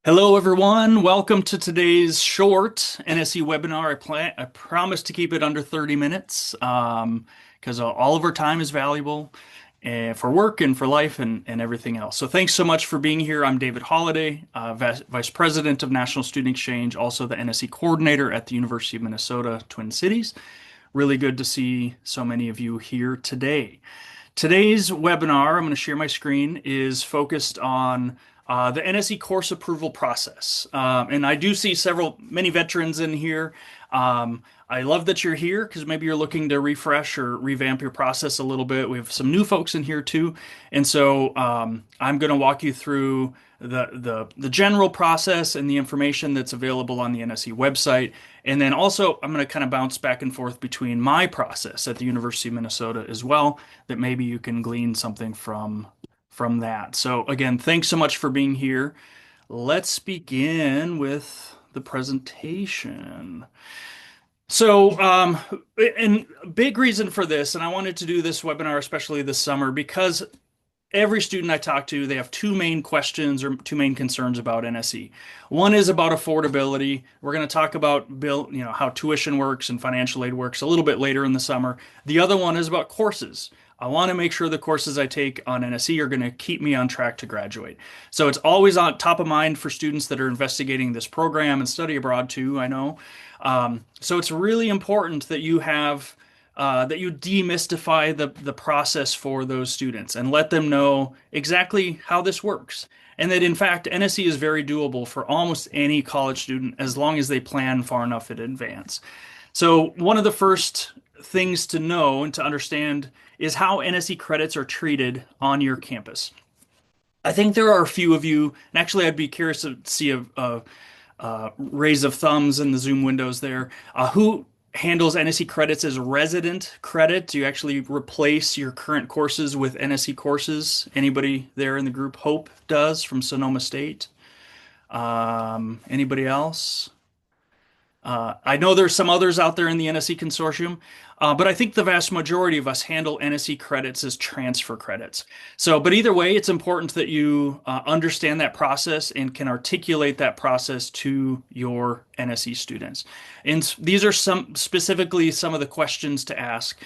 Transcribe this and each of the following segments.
Hello, everyone. Welcome to today's short NSE webinar. I promise to keep it under 30 minutes because all of our time is valuable for work and for life and everything else. So thanks so much for being here. I'm David Holliday, Vice President of National Student Exchange, also the NSE Coordinator at the University of Minnesota, Twin Cities. Really good to see so many of you here today. Today's webinar, I'm going to share my screen, is focused on the NSE course approval process. And I do see many veterans in here. I love that you're here because maybe you're looking to refresh or revamp your process a little bit. We have some new folks in here too. And so I'm going to walk you through the general process and the information that's available on the NSE website. And then also I'm going to kind of bounce back and forth between my process at the University of Minnesota as well, that maybe you can glean something from that. So again, thanks so much for being here. Let's begin with the presentation. So, and big reason for this, and I wanted to do this webinar especially this summer because every student I talk to, they have two main questions or two main concerns about NSE. One is about affordability. We're going to talk about how tuition works and financial aid works a little bit later in the summer. The other one is about courses. I want to make sure the courses I take on NSE are going to keep me on track to graduate. So it's always on top of mind for students that are investigating this program and study abroad too, I know. So it's really important that you demystify the process for those students and let them know exactly how this works. And that in fact, NSE is very doable for almost any college student as long as they plan far enough in advance. So one of the first things to know and to understand is how NSE credits are treated on your campus. I think there are a few of you, and actually I'd be curious to see a raise of thumbs in the Zoom windows there, who handles NSE credits as resident credit. Do you actually replace your current courses with NSE courses? Anybody there in the group? Hope does from Sonoma State. Anybody else? I know there's some others out there in the NSE consortium, but I think the vast majority of us handle NSE credits as transfer credits. So, but either way, it's important that you understand that process and can articulate that process to your NSE students. And these are specifically some of the questions to ask.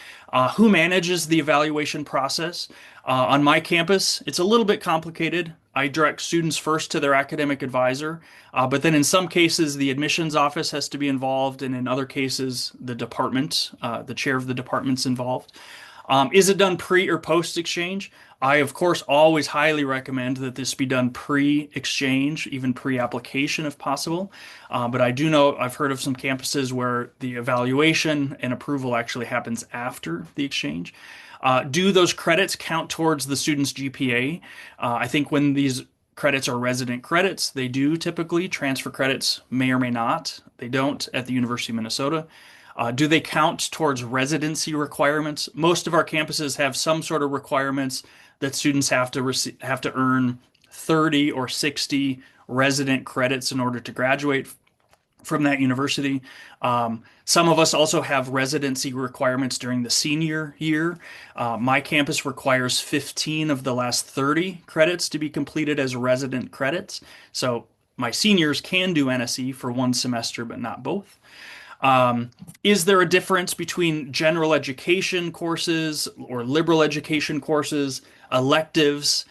Who manages the evaluation process? On my campus, it's a little bit complicated. I direct students first to their academic advisor, but then in some cases, the admissions office has to be involved, and in other cases, the department, the chair of the department's involved. Is it done pre or post exchange? I, of course, always highly recommend that this be done pre-exchange, even pre-application if possible. But I do know I've heard of some campuses where the evaluation and approval actually happens after the exchange. Do those credits count towards the student's GPA? I think when these credits are resident credits, they do typically. Transfer credits may or may not. They don't at the University of Minnesota. Do they count towards residency requirements? Most of our campuses have some sort of requirements that students have to earn 30 or 60 resident credits in order to graduate from that university. Some of us also have residency requirements during the senior year. My campus requires 15 of the last 30 credits to be completed as resident credits. So my seniors can do NSE for one semester, but not both. Is there a difference between general education courses or liberal education courses, electives,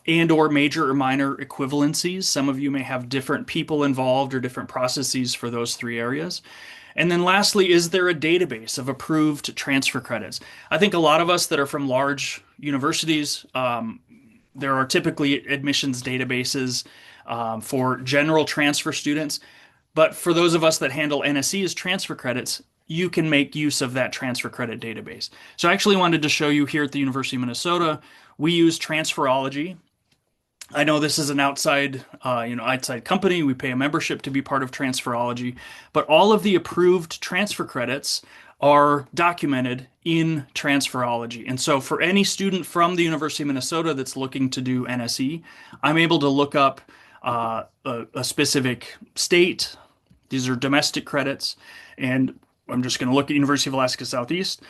and or major or minor equivalencies? Some of you may have different people involved or different processes for those three areas. And then lastly, is there a database of approved transfer credits? I think a lot of us that are from large universities, there are typically admissions databases for general transfer students. But for those of us that handle NSE as transfer credits, you can make use of that transfer credit database. So I actually wanted to show you here at the University of Minnesota, we use Transferology. I know this is an outside company. We pay a membership to be part of Transferology, but all of the approved transfer credits are documented in Transferology. And so for any student from the University of Minnesota that's looking to do NSE, I'm able to look up a specific state. These are domestic credits, and I'm just going to look at University of Alaska Southeast,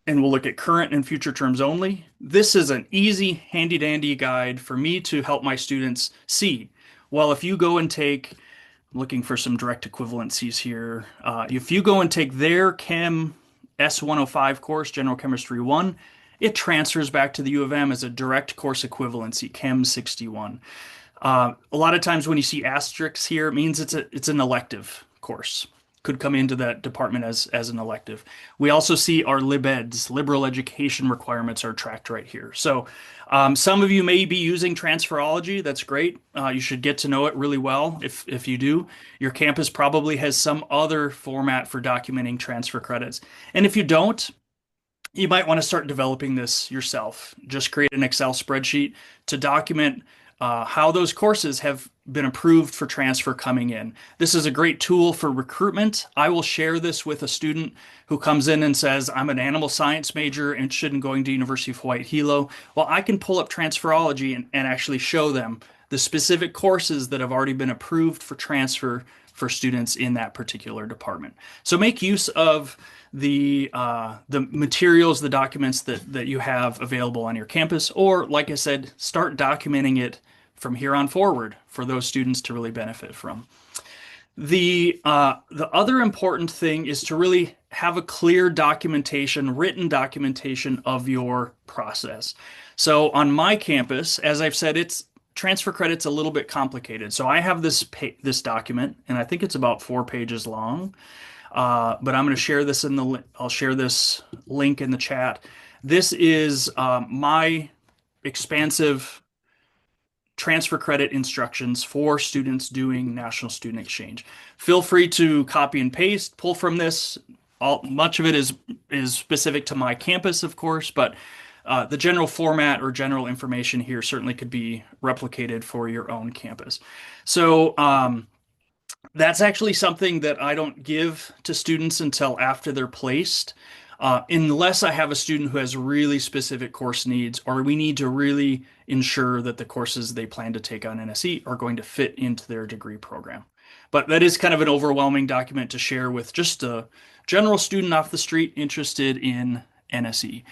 and we'll look at current and future terms only. This is an easy, handy-dandy guide for me to help my students see Well, if you go and take, I'm looking for some direct equivalencies here. If you go and take their Chem S105 course, General Chemistry 1, it transfers back to the U of M as a direct course equivalency, Chem 61. A lot of times when you see asterisks here, it means it's an elective course. Could come into that department as an elective. We also see our LibEds, liberal education requirements are tracked right here. So some of you may be using transferology. That's great. You should get to know it really well if you do. Your campus probably has some other format for documenting transfer credits. And if you don't, you might want to start developing this yourself. Just create an Excel spreadsheet to document how those courses have been approved for transfer coming in. This is a great tool for recruitment. I will share this with a student who comes in and says, I'm an animal science major interested in going to University of Hawaii Hilo. Well, I can pull up transferology and actually show them the specific courses that have already been approved for transfer for students in that particular department. So make use of the materials, the documents that you have available on your campus, or like I said, start documenting it from here on forward for those students to really benefit from. The other important thing is to really have a clear documentation, written documentation of your process. So on my campus, as I've said, it's transfer credit's a little bit complicated. So I have this document, and I think it's about 4 pages long. But I'm going to share this I'll share this link in the chat. This is my expansive transfer credit instructions for students doing National Student Exchange. Feel free to copy and paste, pull from this. Much of it is specific to my campus, of course, but the general format or general information here certainly could be replicated for your own campus. So that's actually something that I don't give to students until after they're placed, unless I have a student who has really specific course needs, or we need to really ensure that the courses they plan to take on NSE are going to fit into their degree program. But that is kind of an overwhelming document to share with just a general student off the street interested in NSE.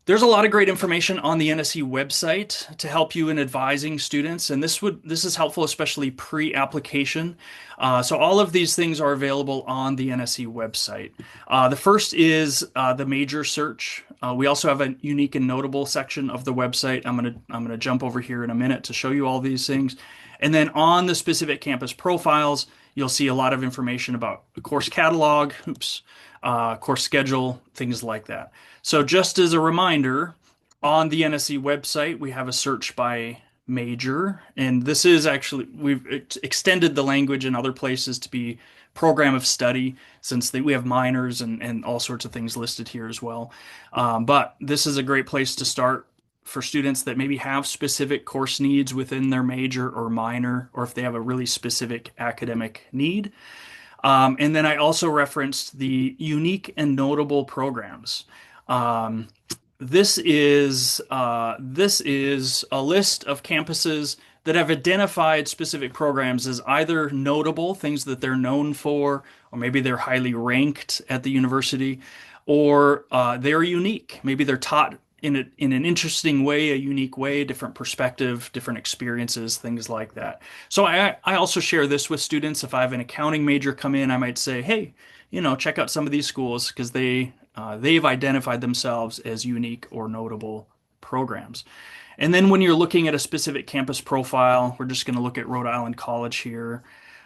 There's a lot of great information on the NSE website to help you in advising students, and this is helpful, especially pre-application. So all of these things are available on the NSE website. The first is the major search. We also have a unique and notable section of the website. I'm gonna jump over here in a minute to show you all these things. And then on the specific campus profiles, you'll see a lot of information about the course catalog, course schedule, things like that. So just as a reminder, on the NSE website, we have a search by major, and this is actually, we've extended the language in other places to be program of study, since we have minors and all sorts of things listed here as well. But this is a great place to start for students that maybe have specific course needs within their major or minor, or if they have a really specific academic need. And then I also referenced the unique and notable programs. This is a list of campuses that have identified specific programs as either notable, things that they're known for, or maybe they're highly ranked at the university, or they're unique. Maybe they're taught in an interesting way, a unique way, different perspective, different experiences, things like that. So I also share this with students. If I have an accounting major come in, I might say, hey, check out some of these schools because they've identified themselves as unique or notable programs. And then when you're looking at a specific campus profile, we're just going to look at Rhode Island College here.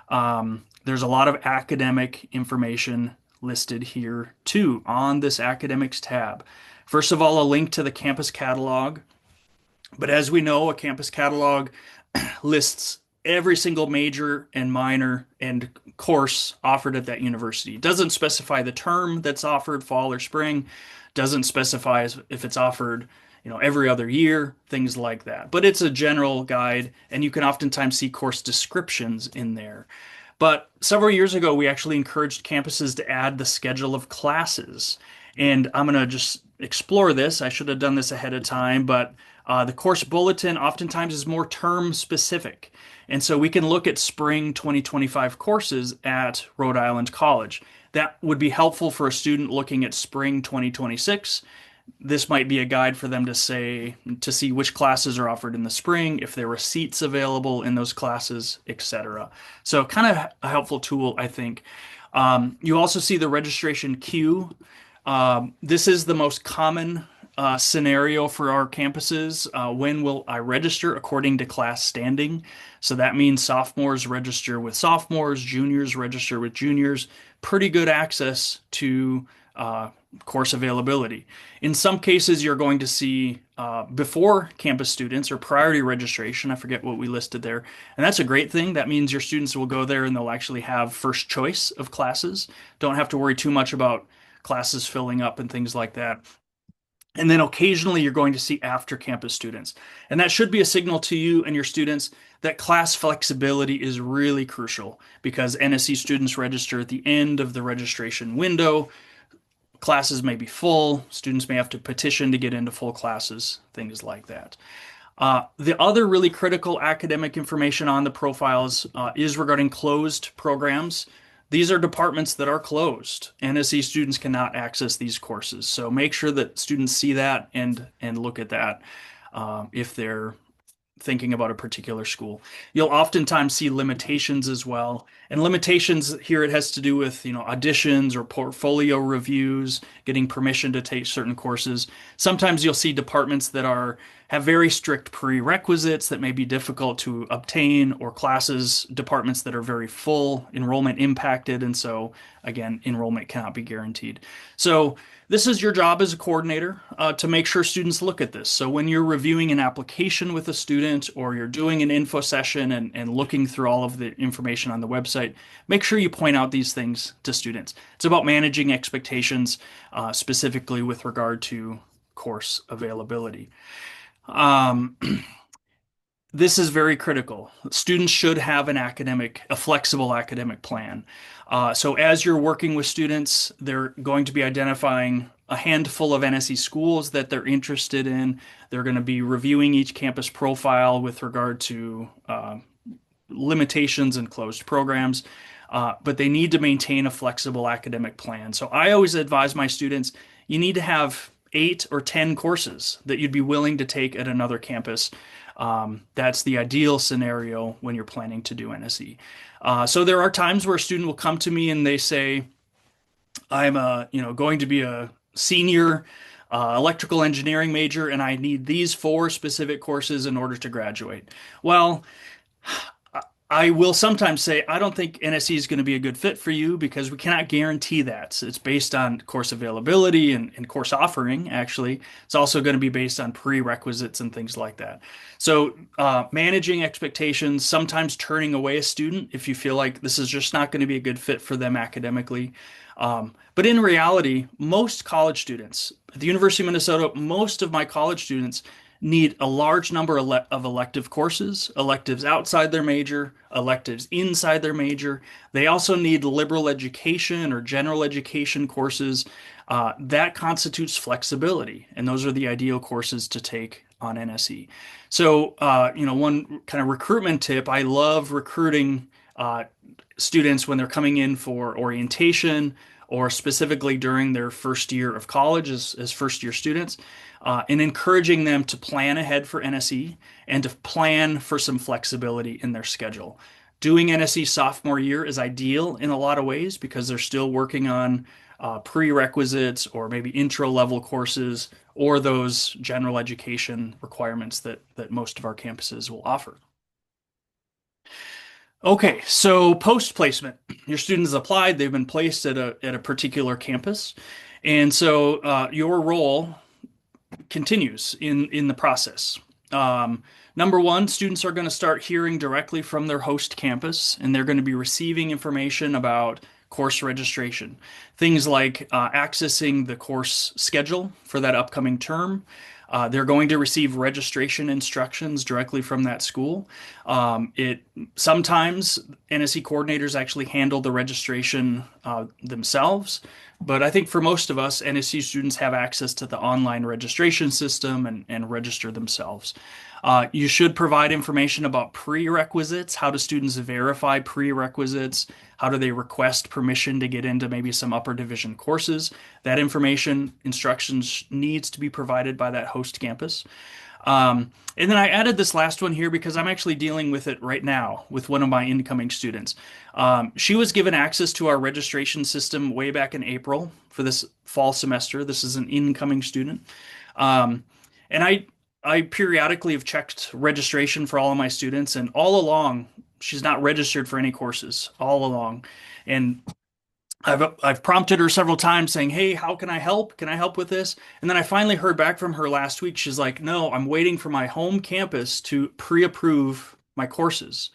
There's a lot of academic information listed here too on this academics tab. First of all, a link to the campus catalog. But as we know, a campus catalog lists every single major and minor and course offered at that university. It doesn't specify the term that's offered, fall or spring. Doesn't specify if it's offered, every other year, things like that. But it's a general guide, and you can oftentimes see course descriptions in there. But several years ago, we actually encouraged campuses to add the schedule of classes. And I'm going to just explore this. I should have done this ahead of time, but the course bulletin oftentimes is more term specific. And so we can look at spring 2025 courses at Rhode Island College. That would be helpful for a student looking at spring 2026. This might be a guide for them to see which classes are offered in the spring, if there are seats available in those classes, etc. So kind of a helpful tool, I think. You also see the registration queue. This is the most common scenario for our campuses. When will I register according to class standing? So that means sophomores register with sophomores, juniors register with juniors. Pretty good access to course availability. In some cases, you're going to see before campus students or priority registration. I forget what we listed there. And that's a great thing. That means your students will go there and they'll actually have first choice of classes. Don't have to worry too much about classes filling up and things like that. And then occasionally you're going to see after campus students. And that should be a signal to you and your students that class flexibility is really crucial because NSE students register at the end of the registration window. Classes may be full, students may have to petition to get into full classes, things like that. The other really critical academic information on the profiles is regarding closed programs. These are departments that are closed. NSE students cannot access these courses. So make sure that students see that and look at that if they're thinking about a particular school. You'll oftentimes see limitations as well. And limitations here, it has to do with, auditions or portfolio reviews, getting permission to take certain courses. Sometimes you'll see departments that have very strict prerequisites that may be difficult to obtain, or departments that are very full, enrollment impacted, and so again, enrollment cannot be guaranteed. So this is your job as a coordinator to make sure students look at this. So when you're reviewing an application with a student or you're doing an info session and looking through all of the information on the website, make sure you point out these things to students. It's about managing expectations, specifically with regard to course availability. This is very critical. Students should have a flexible academic plan. So as you're working with students, they're going to be identifying a handful of NSE schools that they're interested in. They're going to be reviewing each campus profile with regard to limitations and closed programs, but they need to maintain a flexible academic plan. So I always advise my students, you need to have 8 or 10 courses that you'd be willing to take at another campus. That's the ideal scenario when you're planning to do NSE. So there are times where a student will come to me and they say, I'm going to be a senior electrical engineering major and I need these 4 specific courses in order to graduate. Well, I will sometimes say, I don't think NSE is going to be a good fit for you because we cannot guarantee that. So it's based on course availability and course offering, actually. It's also going to be based on prerequisites and things like that. So managing expectations, sometimes turning away a student if you feel like this is just not going to be a good fit for them academically. But in reality, most college students, at the University of Minnesota, most of my college students need a large number of elective courses, electives outside their major, electives inside their major. They also need liberal education or general education courses. That constitutes flexibility, and those are the ideal courses to take on NSE. So, one kind of recruitment tip, I love recruiting students when they're coming in for orientation or specifically during their first year of college as first year students, and encouraging them to plan ahead for NSE and to plan for some flexibility in their schedule. Doing NSE sophomore year is ideal in a lot of ways because they're still working on prerequisites or maybe intro level courses or those general education requirements that most of our campuses will offer. Okay, so post-placement, your students applied, they've been placed at a particular campus, and so your role continues in the process. Number one, students are going to start hearing directly from their host campus, and they're going to be receiving information about course registration. Things like accessing the course schedule for that upcoming term. They're going to receive registration instructions directly from that school. Sometimes NSE coordinators actually handle the registration themselves, but I think for most of us, NSE students have access to the online registration system and register themselves. You should provide information about prerequisites. How do students verify prerequisites? How do they request permission to get into maybe some upper division courses? That information, instructions needs to be provided by that host campus. And then I added this last one here because I'm actually dealing with it right now with one of my incoming students. She was given access to our registration system way back in April for this fall semester. This is an incoming student. Um, and I periodically have checked registration for all of my students, and all along, she's not registered for any courses all along. And I've prompted her several times saying, "Hey, how can I help? Can I help with this?" And then I finally heard back from her last week. She's like, "No, I'm waiting for my home campus to pre-approve my courses."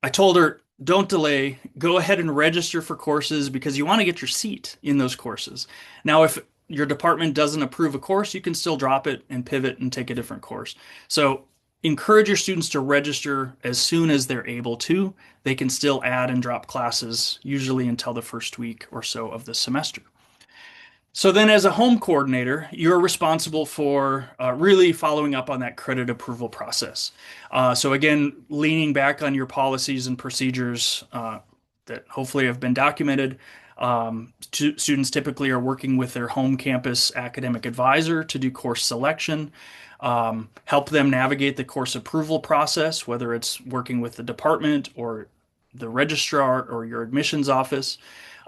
I told her, "Don't delay. Go ahead and register for courses because you want to get your seat in those courses." Now, if your department doesn't approve a course, you can still drop it and pivot and take a different course. So encourage your students to register as soon as they're able to. They can still add and drop classes, usually until the first week or so of the semester. So then, as a home coordinator, you're responsible for really following up on that credit approval process. So again, leaning back on your policies and procedures that hopefully have been documented. Students typically are working with their home campus academic advisor to do course selection, help them navigate the course approval process, whether it's working with the department or the registrar or your admissions office.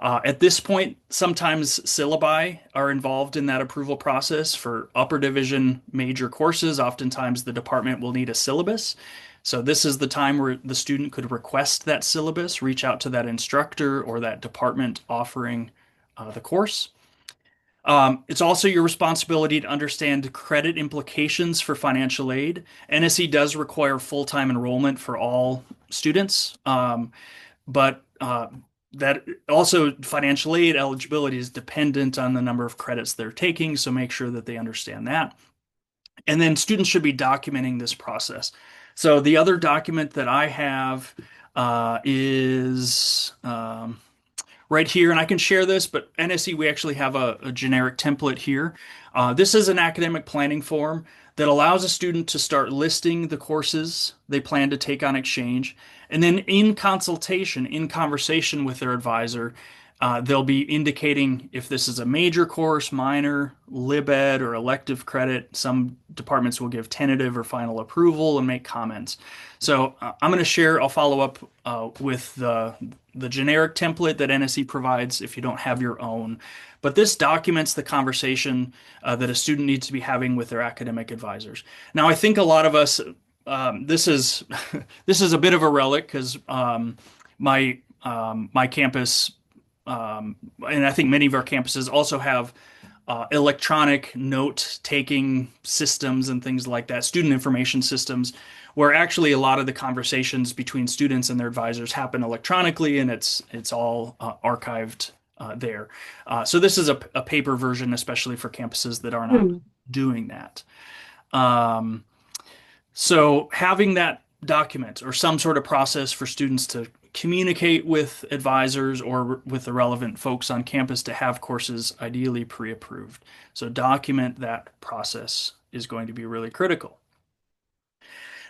At this point, sometimes syllabi are involved in that approval process for upper division major courses. Oftentimes, the department will need a syllabus. So, this is the time where the student could request that syllabus, reach out to that instructor or that department offering the course. It's also your responsibility to understand credit implications for financial aid. NSE does require full-time enrollment for all students, but that also financial aid eligibility is dependent on the number of credits they're taking, so make sure that they understand that. And then students should be documenting this process. So the other document that I have is right here, and I can share this, but NSE, we actually have a generic template here. This is an academic planning form that allows a student to start listing the courses they plan to take on exchange. And then in consultation, in conversation with their advisor, they'll be indicating if this is a major course, minor, lib-ed, or elective credit. Some departments will give tentative or final approval and make comments. So I'm going to share, I'll follow up with the generic template that NSE provides if you don't have your own. But this documents the conversation that a student needs to be having with their academic advisors. Now, I think a lot of us, this is this is a bit of a relic because my campus, and I think many of our campuses also have electronic note-taking systems and things like that, student information systems, where actually a lot of the conversations between students and their advisors happen electronically, and it's all archived there. So this is a paper version, especially for campuses that are not doing that. So having that document or some sort of process for students to communicate with advisors or with the relevant folks on campus to have courses ideally pre-approved. So document that process is going to be really critical.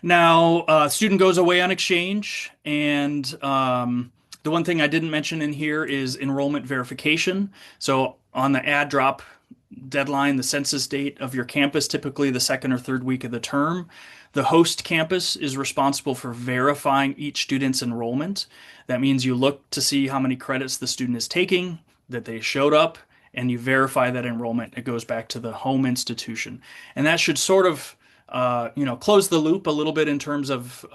Now, student goes away on exchange, and the one thing I didn't mention in here is enrollment verification. So on the add drop deadline, the census date of your campus, typically the second or third week of the term, the host campus is responsible for verifying each student's enrollment. That means you look to see how many credits the student is taking, that they showed up, and you verify that enrollment. It goes back to the home institution. And that should sort of close the loop a little bit in terms of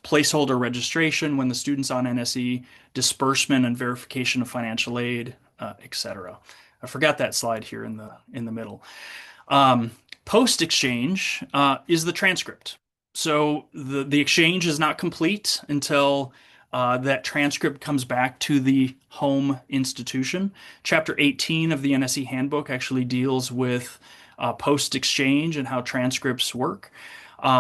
placeholder registration when the student's on NSE, disbursement and verification of financial aid, etc. I forgot that slide here in the middle. Post-exchange is the transcript. So the exchange is not complete until that transcript comes back to the home institution. Chapter 18 of the NSE handbook actually deals with post-exchange and how transcripts work.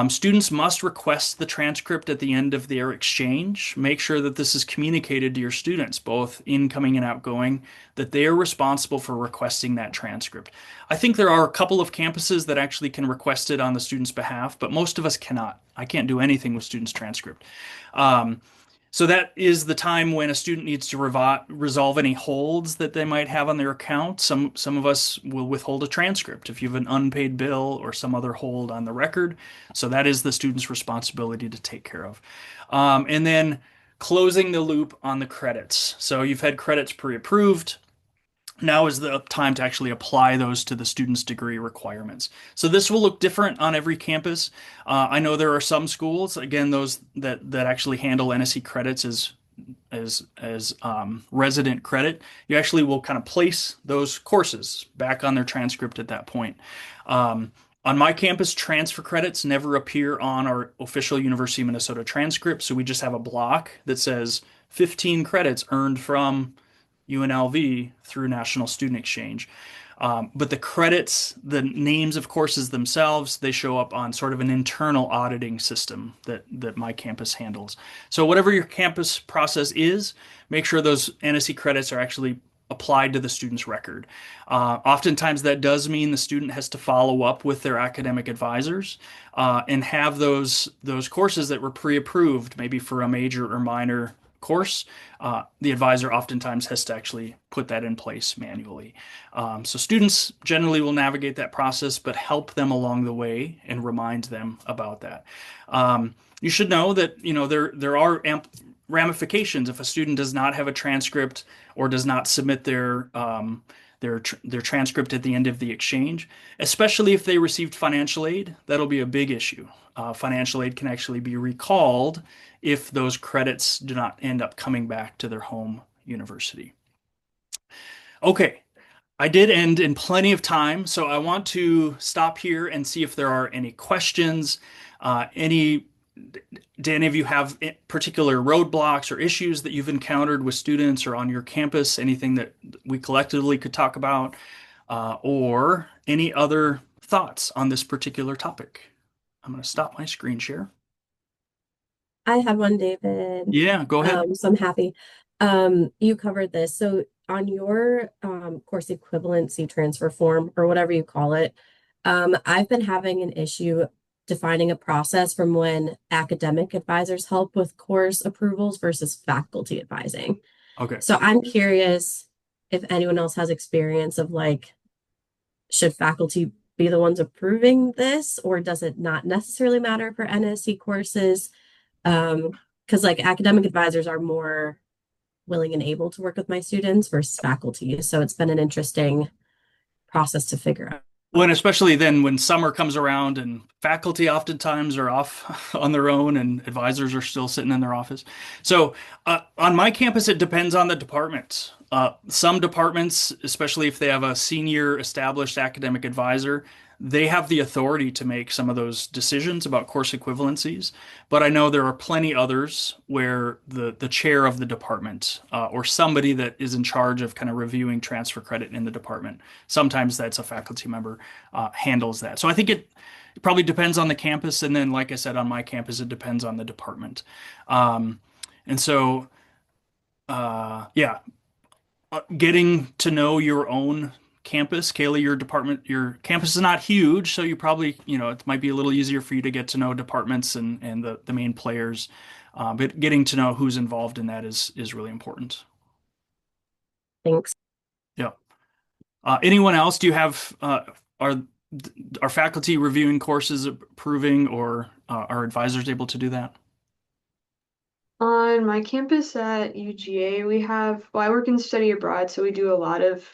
Students must request the transcript at the end of their exchange. Make sure that this is communicated to your students, both incoming and outgoing, that they are responsible for requesting that transcript. I think there are a couple of campuses that actually can request it on the student's behalf, but most of us cannot. I can't do anything with students' transcript. Um, so that is the time when a student needs to resolve any holds that they might have on their account. Some of us will withhold a transcript if you have an unpaid bill or some other hold on the record. So that is the student's responsibility to take care of. And then closing the loop on the credits. So you've had credits pre-approved. Now is the time to actually apply those to the student's degree requirements. So this will look different on every campus. I know there are some schools, again, those that actually handle NSE credits as resident credit. You actually will kind of place those courses back on their transcript at that point. On my campus, transfer credits never appear on our official University of Minnesota transcript, so we just have a block that says 15 credits earned from UNLV through National Student Exchange. But the credits, the names of courses themselves, they show up on sort of an internal auditing system that my campus handles. So whatever your campus process is, make sure those NSE credits are actually applied to the student's record. Oftentimes that does mean the student has to follow up with their academic advisors and have those courses that were pre-approved, maybe for a major or minor course. The advisor oftentimes has to actually put that in place manually. So students generally will navigate that process, but help them along the way and remind them about that. You should know that there are ramifications if a student does not have a transcript or does not submit their transcript at the end of the exchange, especially if they received financial aid. That'll be a big issue. Financial aid can actually be recalled if those credits do not end up coming back to their home university. Okay, I did end in plenty of time, so I want to stop here and see if there are any questions. Do any of you have particular roadblocks or issues that you've encountered with students or on your campus? Anything that we collectively could talk about, or any other thoughts on this particular topic? I'm going to stop my screen share. I have one, David. Yeah, go ahead. So I'm happy. You covered this. So on your course equivalency transfer form or whatever you call it, I've been having an issue defining a process from when academic advisors help with course approvals versus faculty advising. Okay. So I'm curious if anyone else has experience of like, should faculty be the ones approving this, or does it not necessarily matter for NSE courses? Because like academic advisors are more willing and able to work with my students versus faculty. So it's been an interesting process to figure Well, out. and especially then when summer comes around and faculty oftentimes are off on their own and advisors are still sitting in their office. So on my campus, it depends on the department. Some departments, especially if they have a senior established academic advisor, they have the authority to make some of those decisions about course equivalencies. But I know there are plenty others where the chair of the department or somebody that is in charge of kind of reviewing transfer credit in the department, sometimes that's a faculty member, handles that. So I think it probably depends on the campus. And then, like I said, on my campus, it depends on the department. Um, and so, yeah, getting to know your own campus. Kaylee, your campus is not huge, so you probably, it might be a little easier for you to get to know departments and the main players. But getting to know who's involved in that is really important. Thanks. Yeah. Anyone else? Do you have are are faculty reviewing courses approving, or are advisors able to do that? On my campus at UGA, we have, well, I work in study abroad, so we do a lot of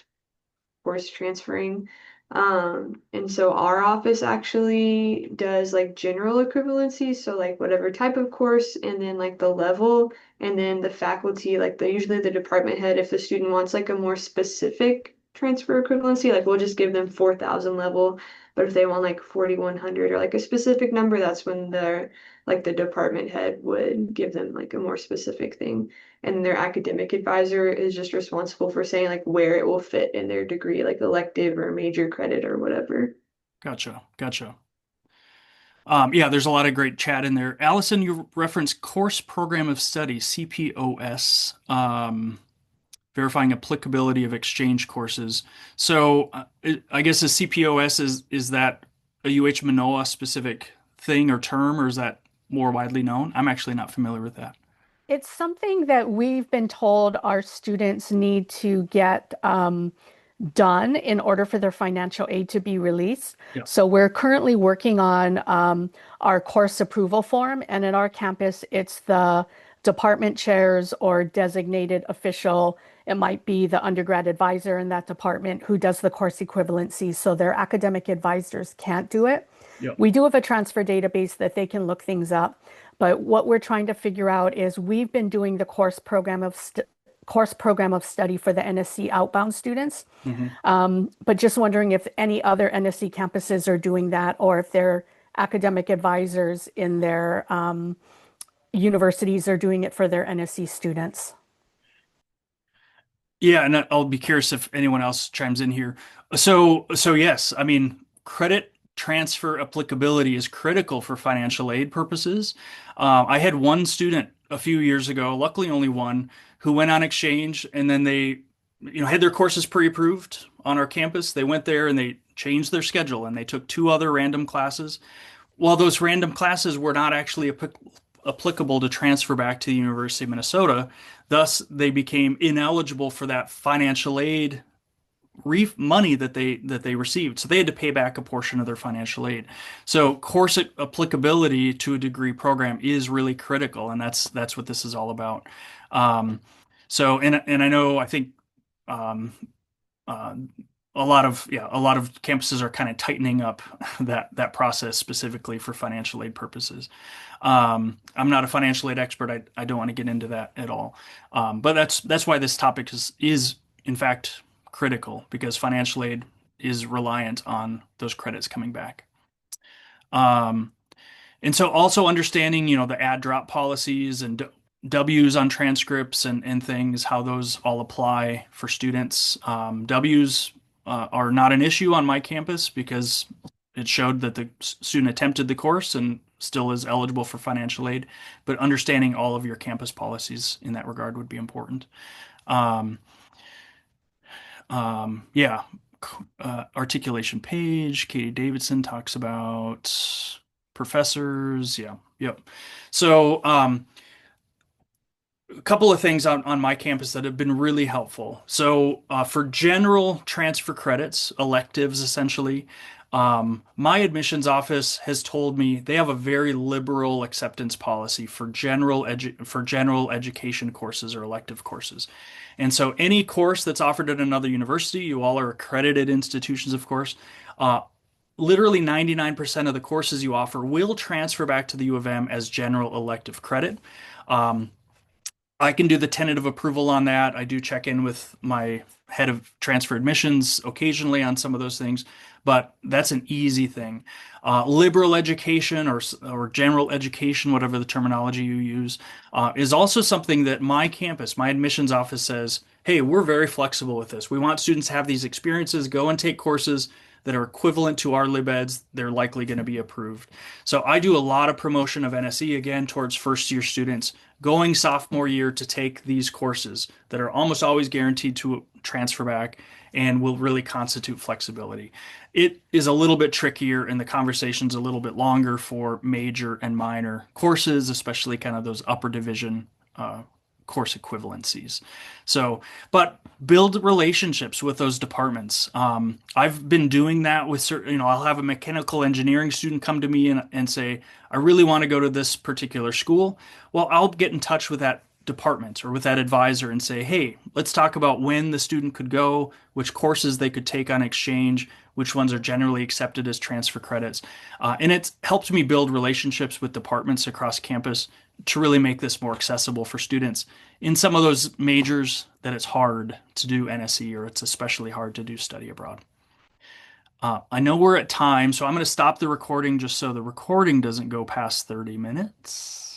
course transferring. And so our office actually does like general equivalency, so like whatever type of course, and then like the level, and then the faculty, like usually the department head, if the student wants like a more specific transfer equivalency, like we'll just give them 4,000 level. But if they want like 4,100 or like a specific number, that's when the department head would give them like a more specific thing, and their academic advisor is just responsible for saying like where it will fit in their degree, like elective or major credit or whatever. Gotcha. Gotcha. Yeah, there's a lot of great chat in there. Allison, you referenced Course Program of Study, CPOS, verifying applicability of exchange courses. So I guess the CPOS is that a UH Manoa specific thing or term, or is that more widely known? I'm actually not familiar with that. It's something that we've been told our students need to get done in order for their financial aid to be released. Yeah. So we're currently working on our course approval form, and at our campus, it's the department chairs or designated official. It might be the undergrad advisor in that department who does the course equivalency. So their academic advisors can't do it. Yeah. We do have a transfer database that they can look things up, but what we're trying to figure out is we've been doing the course program of study for the NSC outbound students. Hmm. But just wondering if any other NSC campuses are doing that, or if their academic advisors in their universities are doing it for their NSC students. Yeah, and I'll be curious if anyone else chimes in here. So yes, I mean, credit transfer applicability is critical for financial aid purposes. I had one student a few years ago, luckily only one, who went on exchange and then they, had their courses pre-approved on our campus. They went there and they changed their schedule and they took two other random classes. Well, those random classes were not actually applicable to transfer back to the University of Minnesota. Thus, they became ineligible for that financial aid money that they received. So they had to pay back a portion of their financial aid. So course applicability to a degree program is really critical, and that's what this is all about. Um, and I know I think um, uh, a lot of campuses are kind of tightening up that process specifically for financial aid purposes. I'm not a financial aid expert. I don't want to get into that at all. But that's why this topic is in fact critical because financial aid is reliant on those credits coming back. Um, and so also understanding, the add drop policies and W's on transcripts and things, how those all apply for students. W's are not an issue on my campus because it showed that the student attempted the course and still is eligible for financial aid. But understanding all of your campus policies in that regard would be important. Um, yeah, articulation page. Katie Davidson talks about professors. Yeah, yep. So, a couple of things on my campus that have been really helpful. So, for general transfer credits, electives essentially, my admissions office has told me they have a very liberal acceptance policy for general education courses or elective courses. And so, any course that's offered at another university, you all are accredited institutions, of course. Uh, Literally 99% of the courses you offer will transfer back to the U of M as general elective credit. Um, I can do the tentative approval on that. I do check in with my head of transfer admissions occasionally on some of those things, but that's an easy thing. Liberal education or general education, whatever the terminology you use, is also something that my campus, my admissions office says, hey, we're very flexible with this. We want students to have these experiences, go and take courses that are equivalent to our lib eds. They're likely going to be approved. So I do a lot of promotion of NSE again towards first year students going sophomore year to take these courses that are almost always guaranteed to transfer back and will really constitute flexibility. It is a little bit trickier and the conversation's a little bit longer for major and minor courses, especially kind of those upper division course equivalencies. So, but build relationships with those departments. I've been doing that with certain, I'll have a mechanical engineering student come to me and say, I really want to go to this particular school. Well, I'll get in touch with that department or with that advisor and say, hey, let's talk about when the student could go, which courses they could take on exchange, which ones are generally accepted as transfer credits. And it's helped me build relationships with departments across campus to really make this more accessible for students in some of those majors that it's hard to do NSE or it's especially hard to do study abroad. I know we're at time, so I'm going to stop the recording just so the recording doesn't go past 30 minutes.